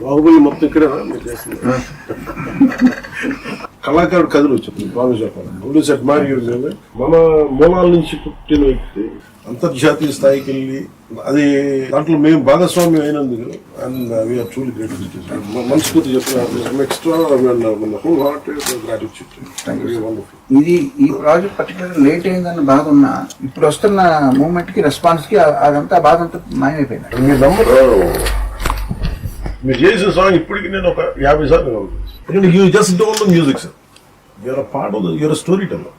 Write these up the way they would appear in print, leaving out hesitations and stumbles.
బాహుబలి మొత్తం ఇక్కడేనా మీరు చేస్తుంది? కళాకారుడు కథలు వచ్చింది బాగా చెప్పాలి. మన మూలాల నుంచి పుట్టిన వ్యక్తి అంతర్జాతీయ స్థాయికి వెళ్ళి అది దాంట్లో మేము భాగస్వామ్యం అయినందుకు అండ్ వీఆర్ ట్రూలీ గ్రేట్ఫుల్. మనస్ఫూర్తి చెప్తున్నారు ఎక్స్ట్రా హోల్ హార్టెడ్ గ్రాటిట్యూడ్. ఇది ఈ ప్రాజెక్ట్ పర్టికులర్ లేట్ అయిందని బాధ ఉన్నా ఇప్పుడు వస్తున్న మూమెంట్ కి రెస్పాన్స్ కి అదంతా బాధ అంతా మాయమైపోయింది. మీ నంబర్ మీరు చేసిన సాంగ్ ఇప్పటికి నేను ఒక 50 సార్లు ఎందుకంటే you just don't know music sir, you're a part of your story teller.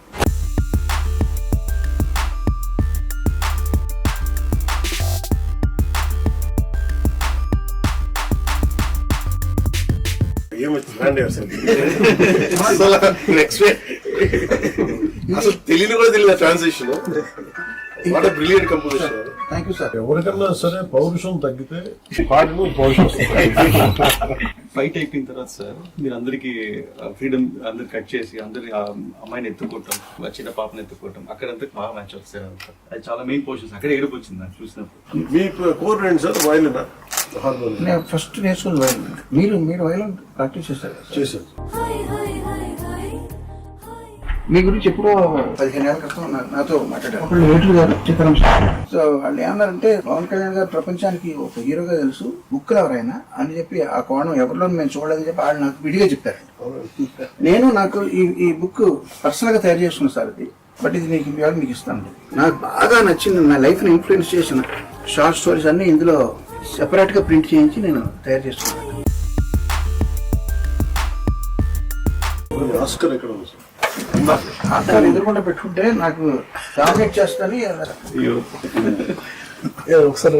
అసలు తెలియని కూడా తెలియదు transition. What a brilliant composition. Thank you sir. ఎవరికన్నా సరే పౌరుషం తగ్గితే పాటలు పౌరుషం ఫైట్ అయిపోయిన తర్వాత సార్ మీరు అందరికి ఫ్రీడమ్ అందరు కట్ చేసి అందరి అమ్మాయిని ఎత్తుకోవటం, చిన్న పాపని ఎత్తుకోవటం, అక్కడంతా బాగా మ్యాచ్ వస్తారు అంతా. అది చాలా మెయిన్ పోర్షన్స్ అక్కడ ఏడుపు వచ్చింది నాకు చూసినప్పుడు. మీ కోర్ ఏంటి సార్? వైలిన్ నేను ఫస్ట్ నేర్చుకుని వైలిన్. మీరు వైలిన్ ప్రాక్టీస్ చేశారు? మీ గురించి ఎప్పుడో 15 ఏళ్ల క్రితం నాతో మాట్లాడారు అప్పుడు ఏట్లు గారు చిత్రం. సో వాళ్ళు ఏమన్నారంటే పవన్ కళ్యాణ్ గారు ప్రపంచానికి ఒక హీరోగా తెలుసు, బుక్కులు ఎవరైనా అని చెప్పి ఆ కోణం ఎవరిలో మేము చూడలేదని చెప్పి వాళ్ళు నాకు విడిగా చెప్పారు. నాకు ఈ బుక్ పర్సనల్ గా తయారు చేసుకున్నాను సార్ ఇది, బట్ ఇది మీకు ఇస్తాను. నాకు బాగా నచ్చింది, నా లైఫ్ ని ఇన్ఫ్లుయెన్స్ చేసిన షార్ట్ స్టోరీస్ అన్ని ఇందులో సెపరేట్ గా ప్రింట్ చేయించి నేను తయారు చేసుకున్నాను. ఆస్కర్ ఎక్కడ ఉంది సార్? ఆస్కార్ ఎదురుకుండా పెట్టుకుంటే నాకు డామినేట్ చేస్తాని ఒకసారి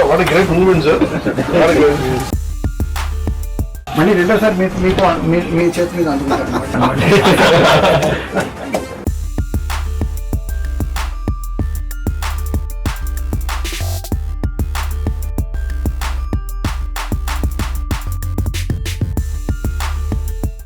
what a great moment sir. మళ్ళీ రెండోసారి మీ చేతి మీద అందుకుంటారు.